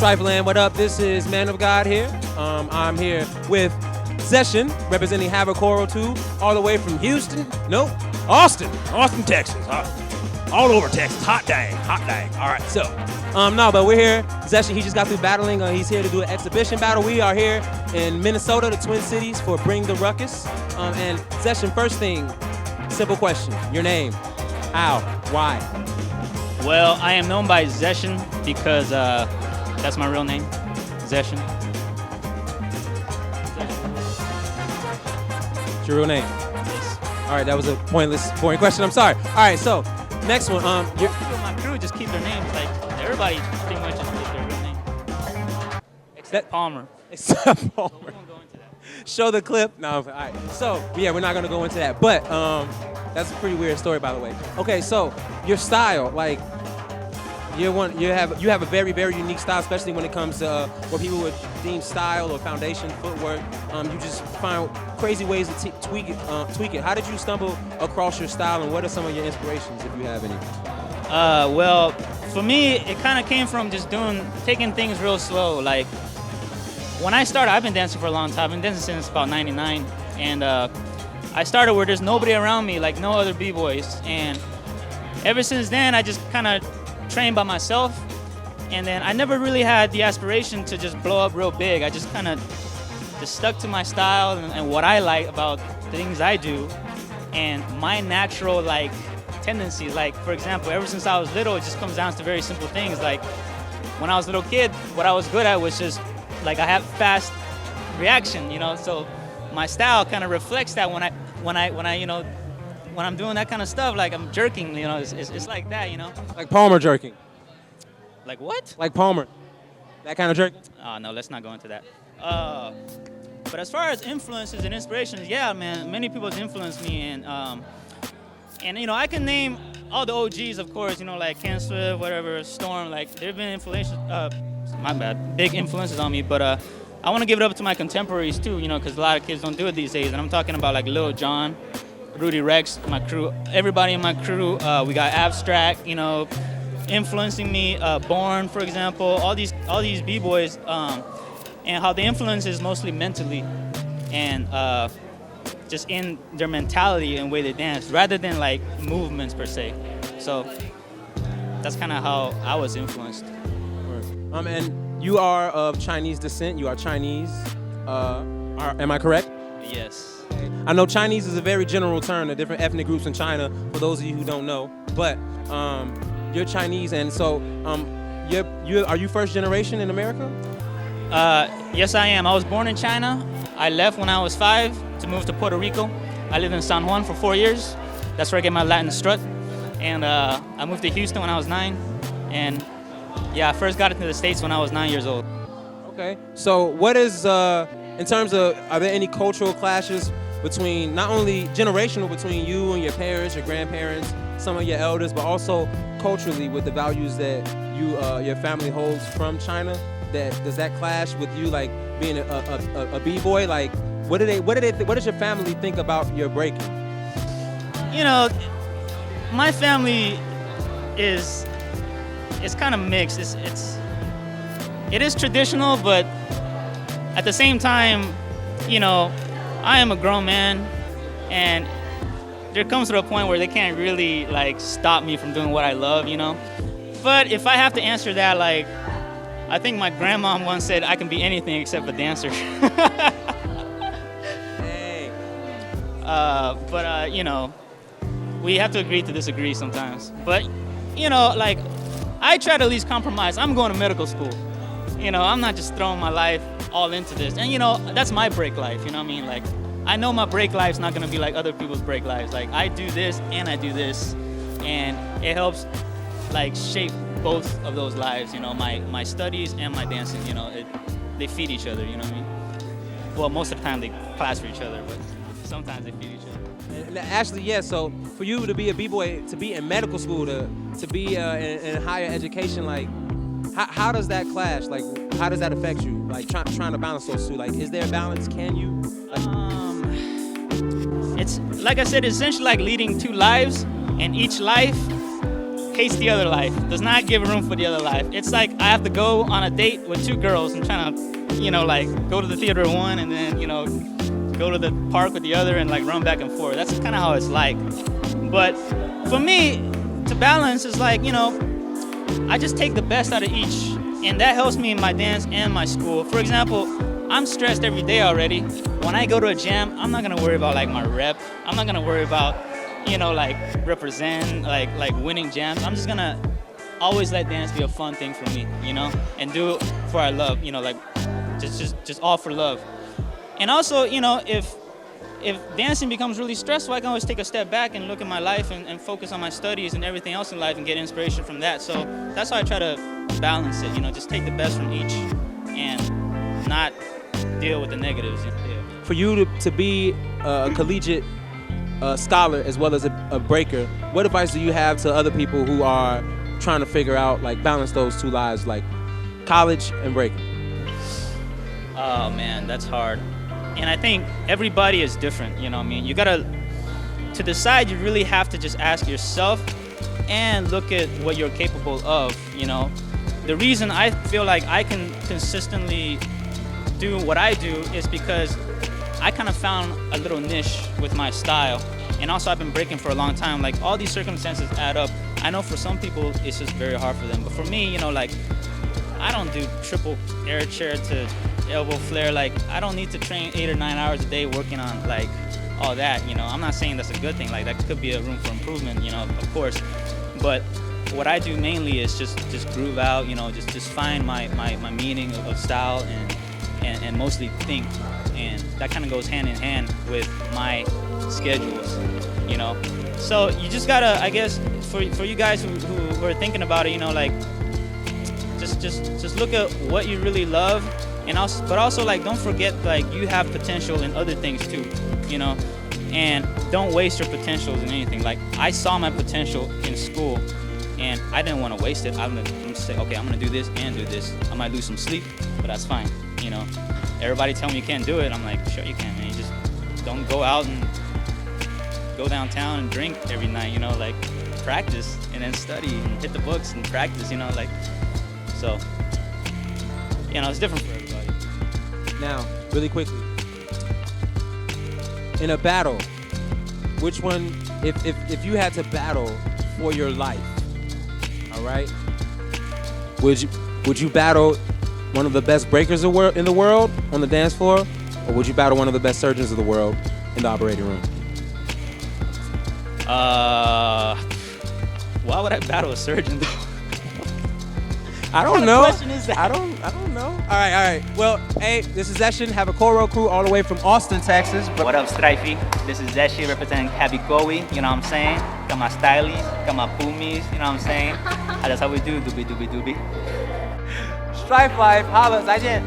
Strife Land, what up? This is ManOfGod here. I'm here with Zeshen, representing Havikoro 2, all the way from Houston. Nope, Austin, Texas. All over Texas. Hot dang. All right, so, no, but we're here. Zeshen, he just got through battling. He's here to do an exhibition battle. We are here in Minnesota, the Twin Cities, for Bring The Ruckus. And Zeshen, first thing, simple question. Your name, how, why? Well, I am known by Zeshen because that's my real name, Zeshen. It's your real name? Yes. All right, that was a boring question. I'm sorry. All right, so next one. Most people in my crew just keep their names. Like everybody pretty much just keeps their real name. Except Palmer. Except Palmer. So we won't go into that. Show the clip. No, all right. So yeah, we're not gonna go into that. But that's a pretty weird story, by the way. Okay, so your style, like you have a very, very unique style, especially when it comes to what people would deem style or foundation, footwork. You just find crazy ways to tweak it. How did you stumble across your style, and what are some of your inspirations, if you have any? Well, for me, it kind of came from just taking things real slow. Like when I started, I've been dancing for a long time. I've been dancing since about '99, and I started where there's nobody around me, like no other b-boys, and ever since then, I just kind of trained by myself, and then I never really had the aspiration to just blow up real big. I just kind of just stuck to my style and what I like about the things I do, and my natural like tendencies. Like for example, ever since I was little, it just comes down to very simple things. Like when I was a little kid, what I was good at was just like I have fast reaction, you know. So my style kind of reflects that when I'm doing that kind of stuff, like I'm jerking, you know, it's like that, you know. Like Palmer jerking. Like what? Like Palmer. That kind of jerking? Oh, no, let's not go into that. But as far as influences and inspirations, yeah, man, many people have influenced me, and you know, I can name all the OGs, of course, you know, like Ken Swift, whatever, Storm, like they've been big influences on me, but I want to give it up to my contemporaries too, you know, because a lot of kids don't do it these days, and I'm talking about like Lil Jon, Rudy Rex, my crew, everybody in my crew. We got Abstract, you know, influencing me. Born, for example, all these b-boys, and how the influence is mostly mentally, and just in their mentality and way they dance, rather than like movements per se. So that's kind of how I was influenced. And you are of Chinese descent. You are Chinese. Am I correct? Yes. I know Chinese is a very general term to different ethnic groups in China, for those of you who don't know. But you're Chinese, and so are you first generation in America? Yes, I am. I was born in China. I left when I was 5 to move to Puerto Rico. I lived in San Juan for 4 years. That's where I get my Latin strut. And I moved to Houston when I was 9. And yeah, I first got into the States when I was 9 years old. Okay. So what is, in terms of, are there any cultural clashes between, not only generational, between you and your parents, your grandparents, some of your elders, but also culturally with the values that your family holds from China? Does that clash with you, like being a b-boy? Like, what does your family think about your breaking? You know, my family is kind of mixed. It is traditional, but at the same time, you know, I am a grown man, and there comes to a point where they can't really like stop me from doing what I love, you know. But if I have to answer that, like, I think my grandma once said I can be anything except a dancer. Hey. But you know, we have to agree to disagree sometimes. But you know, like, I try to at least compromise. I'm going to medical school. You know, I'm not just throwing my life all into this. And you know, that's my break life, you know what I mean? Like, I know my break life's not gonna be like other people's break lives. Like, I do this and I do this, and it helps like shape both of those lives, you know, my studies and my dancing, you know, they feed each other, you know what I mean? Well, most of the time they clash for each other, but sometimes they feed each other. And actually, yeah, so for you to be a b-boy, to be in medical school, to be in higher education, like, how does that clash? Like, how does that affect you? Like, trying to balance those two. Like, is there a balance? Can you? Like, it's, like I said, essentially like leading two lives, and each life hates the other life, does not give room for the other life. It's like I have to go on a date with 2 girls and trying to, you know, like go to the theater with one and then, you know, go to the park with the other and like run back and forth. That's kind of how it's like. But for me, to balance is like, you know, I just take the best out of each. And that helps me in my dance and my school. For example, I'm stressed every day already. When I go to a jam, I'm not gonna worry about like my rep. I'm not gonna worry about, you know, like represent, like winning jams. I'm just gonna always let dance be a fun thing for me, you know, and do it for our love, you know, like just all for love. And also, you know, if dancing becomes really stressful, I can always take a step back and look at my life and focus on my studies and everything else in life and get inspiration from that. So that's how I try to balance it, you know, just take the best from each and not deal with the negatives. Yeah. For you to be a collegiate scholar as well as a breaker, what advice do you have to other people who are trying to figure out, like, balance those 2 lives, like college and breaking? Oh man, that's hard. And I think everybody is different, you know what I mean? You gotta, to decide, you really have to just ask yourself and look at what you're capable of, you know? The reason I feel like I can consistently do what I do is because I kind of found a little niche with my style. And also I've been breaking for a long time. Like all these circumstances add up. I know for some people it's just very hard for them. But for me, you know, like I don't do triple air chair to elbow flare. Like I don't need to train 8 or 9 hours a day working on like all that, you know. I'm not saying that's a good thing. Like that could be a room for improvement, you know, of course. But what I do mainly is just groove out, you know, just find my meaning of style and mostly think. And that kind of goes hand in hand with my schedules, you know. So you just gotta, I guess, for you guys who are thinking about it, you know, like just look at what you really love, and also, but also like don't forget like you have potential in other things too, you know. And don't waste your potentials in anything. Like I saw my potential in school. And I didn't want to waste it. I'm gonna say, okay, I'm gonna do this and do this. I might lose some sleep, but that's fine, you know. Everybody tell me you can't do it. I'm like, sure you can, man. You just don't go out and go downtown and drink every night, you know, like practice and then study and hit the books and practice, you know, like, so, you know, it's different for everybody. Now, really quickly, in a battle, which one, if you had to battle for your life, all right, would you battle one of the best breakers in the world on the dance floor, or would you battle one of the best surgeons of the world in the operating room? Why would I battle a surgeon though? I don't know. What question is that? I don't know. All right. Well, hey, this is Zeshen, Havikoro crew, all the way from Austin, Texas. What up, Strife? This is Zeshen representing Havikoro, you know what I'm saying? Got my stylies, got my boomies, you know what I'm saying? That's how we do, doobie. Strife Life, holla, 再见.